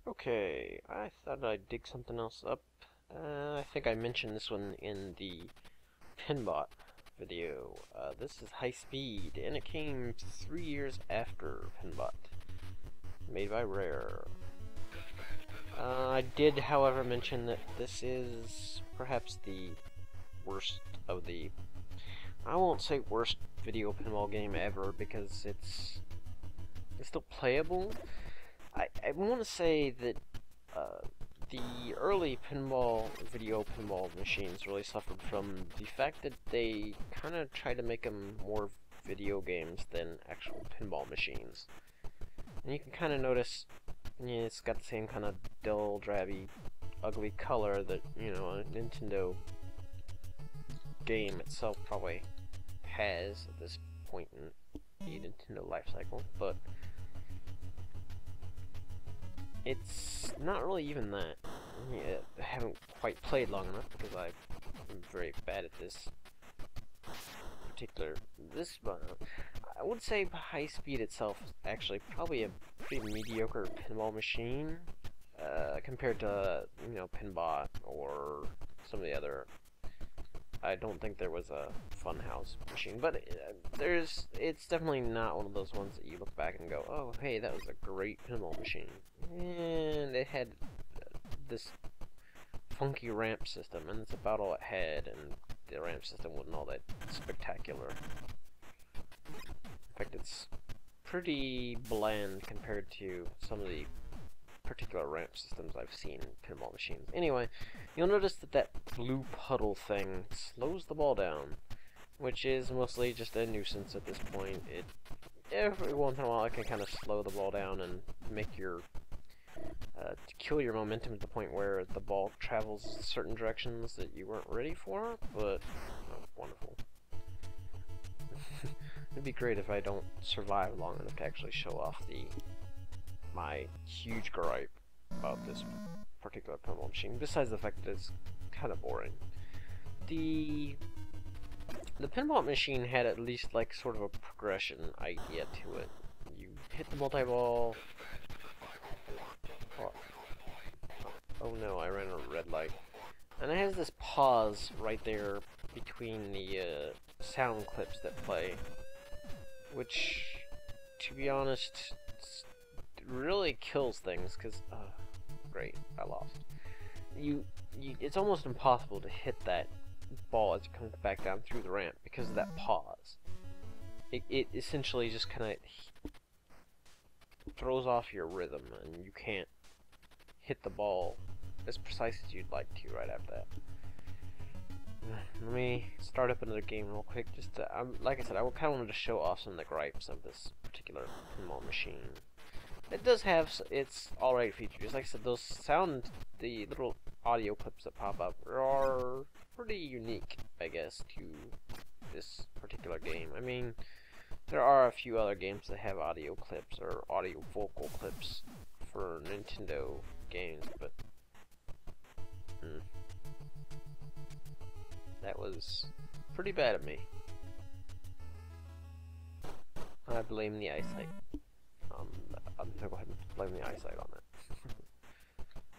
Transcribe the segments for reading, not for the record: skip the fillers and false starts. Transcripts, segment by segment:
Okay, I thought I'd dig something else up. I think I mentioned this one in the pinball video. This is High Speed, and it came 3 years after Pinbot, made by Rare. I did, however, mention that this is perhaps the worst of the... I won't say worst video pinball game ever, because it's still playable. I want to say that the early video pinball machines really suffered from the fact that they kind of tried to make them more video games than actual pinball machines. And you can kind of notice, yeah, it's got the same kind of dull, drabby, ugly color that, you know, a Nintendo game itself probably has at this point in the Nintendo life cycle, but it's not really even that. Yeah, I haven't quite played long enough because I'm very bad at this particular. I would say High Speed itself is actually probably a pretty mediocre pinball machine compared to, you know, Pinbot or some of the other. I don't think there was a Funhouse machine, but it's definitely not one of those ones that you look back and go, oh, hey, that was a great pinball machine. And it had this funky ramp system, and that's about all it had, and the ramp system wasn't all that spectacular. In fact, it's pretty bland compared to some of the particular ramp systems I've seen in pinball machines. Anyway, you'll notice that that blue puddle thing slows the ball down, which is mostly just a nuisance at this point. Every once in a while it can kind of slow the ball down and make your to kill your momentum to the point where the ball travels certain directions that you weren't ready for, but wonderful. It'd be great if I don't survive long enough to actually show off my huge gripe about this particular pinball machine, besides the fact that it's kind of boring. The pinball machine had at least like sort of a progression idea to it. You hit the multi-ball. Oh no, I ran a red light. And it has this pause right there between the sound clips that play, which, to be honest, really kills things, because, great, I lost. It's almost impossible to hit that ball as it comes back down through the ramp because of that pause. It essentially just kind of throws off your rhythm, and you can't hit the ball as precise as you'd like to right after that. Let me start up another game real quick. Just to, like I said, I kind of wanted to show off some of the gripes of this particular pinball machine. It does have its alright features. Like I said, the little audio clips that pop up are pretty unique, I guess, to this particular game. I mean, there are a few other games that have audio clips or audio vocal clips for Nintendo games, but that was pretty bad of me. I blame the eyesight. I'm gonna go ahead and blame the eyesight on that.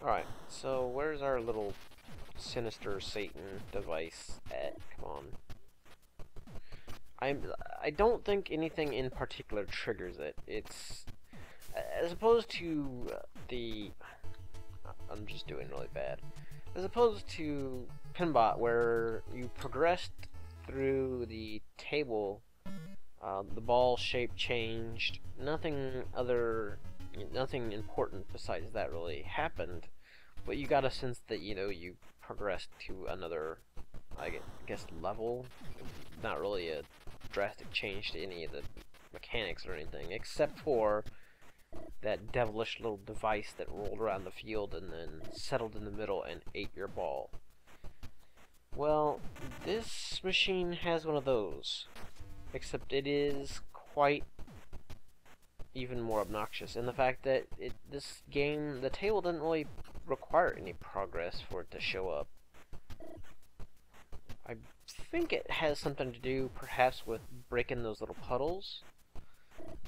Alright, so where's our little sinister Satan device at? Come on. I don't think anything in particular triggers it. It's as opposed to I'm just doing really bad. As opposed to Pinbot, where you progressed through the table, the ball shape changed. Nothing important besides that really happened, but you got a sense that, you know, you progressed to another, I guess, level. Not really a drastic change to any of the mechanics or anything, except for that devilish little device that rolled around the field and then settled in the middle and ate your ball. Well, this machine has one of those, except it is quite even more obnoxious in the fact that this game, the table doesn't really require any progress for it to show up. I think it has something to do perhaps with breaking those little puddles.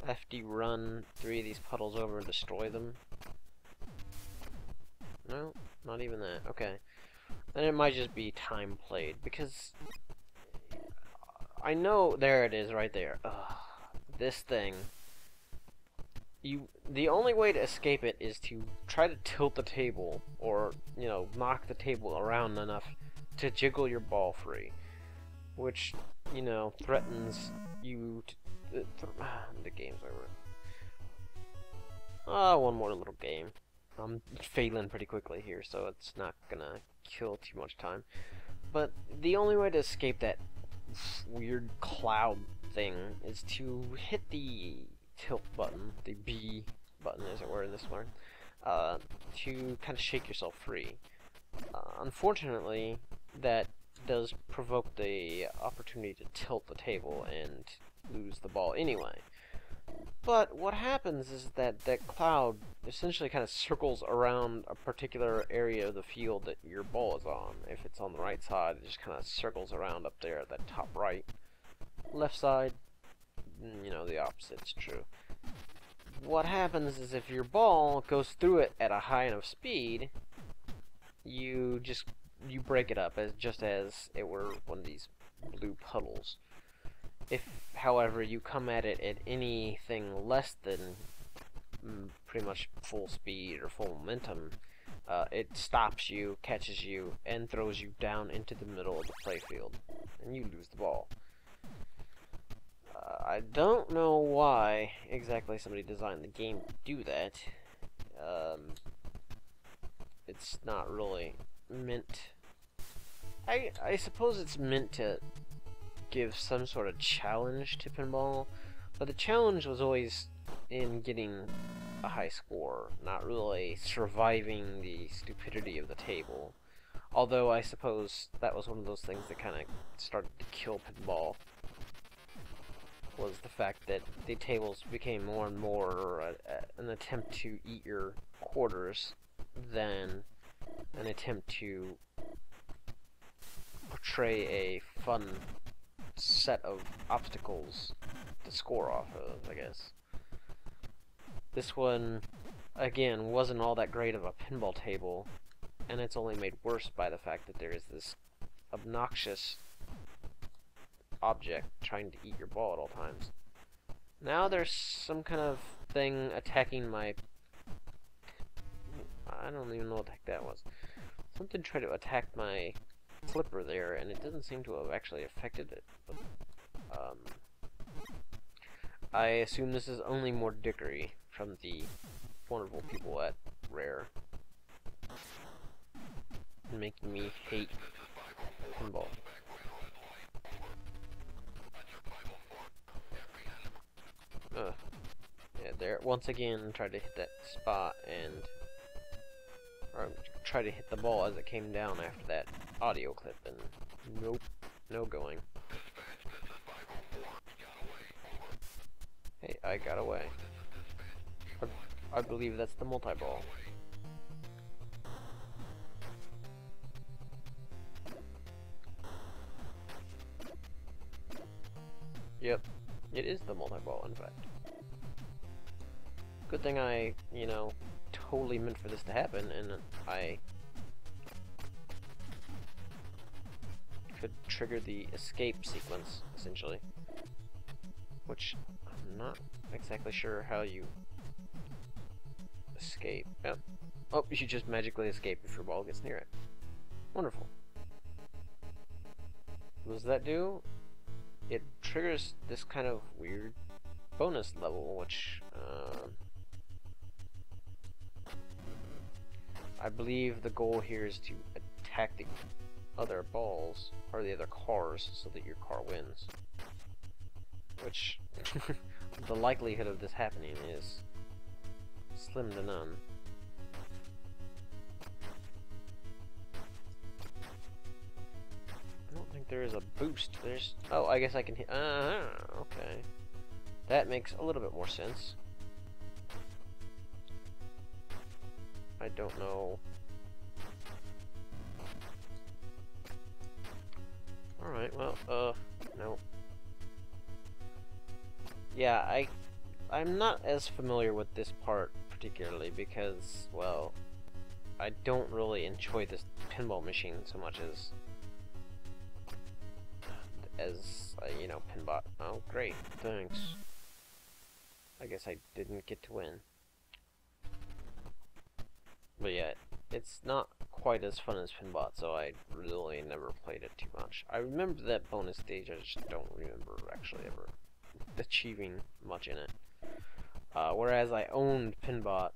After you run 3 of these puddles over and destroy them, No, not even that. Okay. Then it might just be time played, because I know, there it is right there. Ugh, this thing. The only way to escape it is to try to tilt the table, or, you know, knock the table around enough to jiggle your ball free. Which, you know, threatens you to... the game's over. One more little game. I'm failing pretty quickly here, so it's not gonna kill too much time. But the only way to escape that weird cloud thing is to hit the tilt button, the B button as it were in this one, to kind of shake yourself free. Unfortunately, that does provoke the opportunity to tilt the table and lose the ball anyway. But what happens is that that cloud essentially kind of circles around a particular area of the field that your ball is on. If it's on the right side, it just kind of circles around up there at that top right. Left side, you know, the opposite's true. What happens is if your ball goes through it at a high enough speed, you break it up just as it were one of these blue puddles. If, however, you come at it at anything less than pretty much full speed or full momentum, it stops you, catches you, and throws you down into the middle of the playfield, and you lose the ball. I don't know why exactly somebody designed the game to do that. It's not really meant... I suppose it's meant to give some sort of challenge to pinball, but the challenge was always in getting a high score, not really surviving the stupidity of the table. Although I suppose that was one of those things that kind of started to kill pinball, was the fact that the tables became more and more an attempt to eat your quarters than an attempt to portray a fun set of obstacles to score off of, I guess. This one, again, wasn't all that great of a pinball table, and it's only made worse by the fact that there is this obnoxious object trying to eat your ball at all times. Now there's some kind of thing attacking my... I don't even know what the heck that was. Something tried to attack my flipper there, and it doesn't seem to have actually affected it. But, I assume this is only more dickery from the wonderful people at Rare, making me hate pinball. Yeah, there. Once again, tried to hit that spot and... or try to hit the ball as it came down after that audio clip, and nope, no going. Hey, I got away. I believe that's the multi-ball. Yep, it is the multi-ball, in fact. Good thing I, you know, totally meant for this to happen, and I could trigger the escape sequence, essentially. Which, I'm not exactly sure how you escape. Yep. Oh, you just magically escape if your ball gets near it. Wonderful. What does that do? It triggers this kind of weird bonus level, which, I believe the goal here is to attack the other balls, or the other cars, so that your car wins. Which, the likelihood of this happening is slim to none. I don't think there is a boost. There's... oh, I guess I can hit... okay. That makes a little bit more sense. I don't know. Alright, well, no. Yeah, I'm not as familiar with this part particularly because, well, I don't really enjoy this pinball machine so much as you know, pinbot. Oh, great, thanks. I guess I didn't get to win. But yeah, it's not quite as fun as pinbot, so I really never played it too much. I remember that bonus stage, I just don't remember actually ever achieving much in it. Whereas I owned pinbot,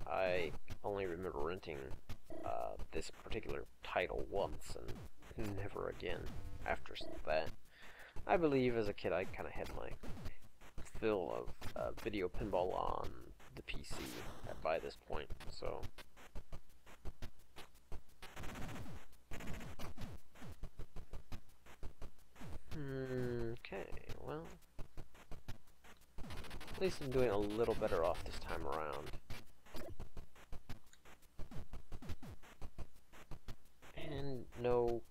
I only remember renting this particular title once and never again after that. I believe as a kid I kind of had my fill of video pinball on the PC by this point, so. Okay, well, at least I'm doing a little better off this time around. And no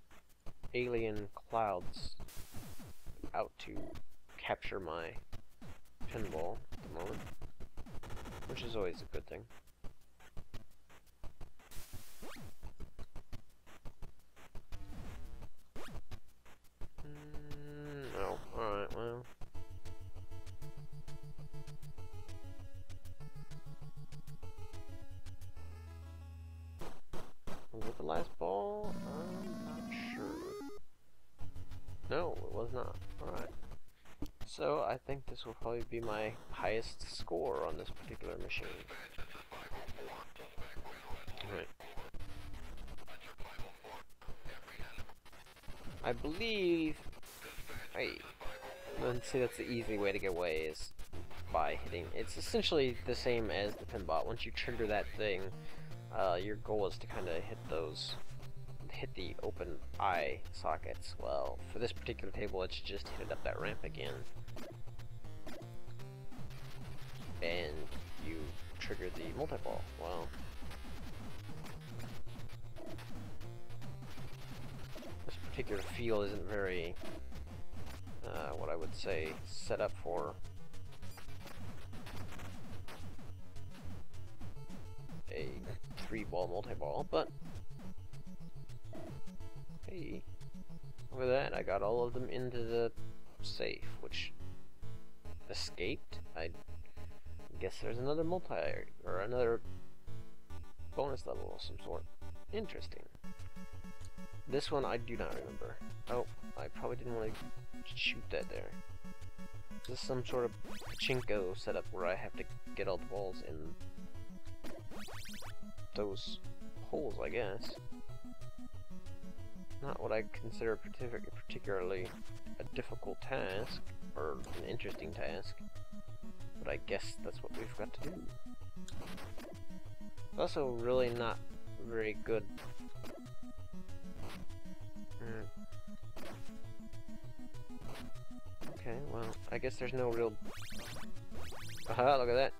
alien clouds out to capture my pinball at the moment, which is always a good thing. Oh, alright, well. Was it the last ball? I'm not sure. No, it was not. Alright. So, I think this will probably be my highest score on this particular machine. Alright. I believe... let's see, that's the easy way to get away is by hitting. It's essentially the same as the pinbot. Once you trigger that thing, your goal is to kind of hit the open eye sockets. Well, for this particular table, it's just hit it up that ramp again, and you trigger the multi-ball. Well, this particular field isn't very, what I would say, set up for a 3-ball multi-ball, but hey, look at that, I got all of them into the safe, which escaped. I guess there's another or another bonus level of some sort. Interesting. This one I do not remember. Oh, I probably didn't want to shoot that there. This is some sort of pachinko setup where I have to get all the balls in those holes, I guess. Not what I consider particularly a difficult task, or an interesting task, but I guess that's what we've got to do. It's also really not very good. Okay, well, I guess there's no real... Aha, look at that.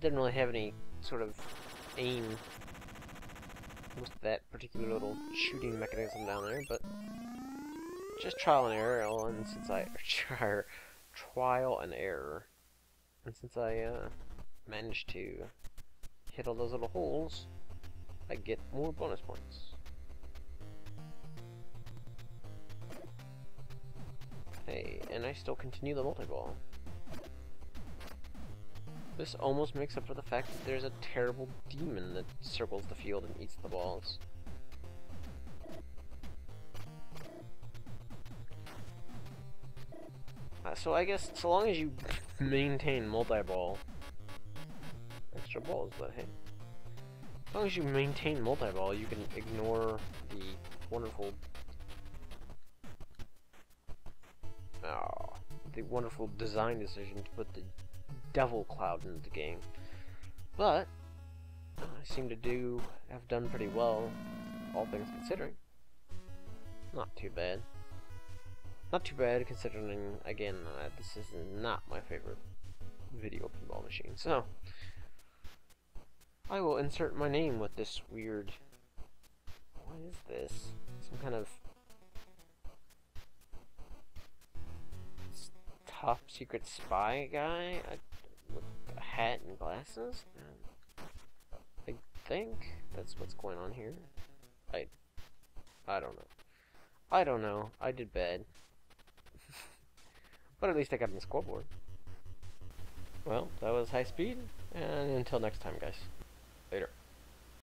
Didn't really have any sort of aim with that particular little shooting mechanism down there, but just trial and error. And since I trial and error, and since I managed to hit all those little holes, I get more bonus points. Hey, and I still continue the multi-ball. This almost makes up for the fact that there's a terrible demon that circles the field and eats the balls. So I guess, so long as you maintain multi-ball... Extra balls, but hey. As long as you maintain multi-ball, you can ignore the wonderful... the wonderful design decision to put the devil cloud into the game. But I seem to have done pretty well, all things considering. Not too bad. Not too bad considering, again, this is not my favorite video pinball machine. So I will insert my name with this weird... What is this? Some kind of top secret spy guy with a hat and glasses? I think that's what's going on here. I don't know. I don't know. I did bad. But at least I got on the scoreboard. Well, that was high speed, and until next time, guys. Later.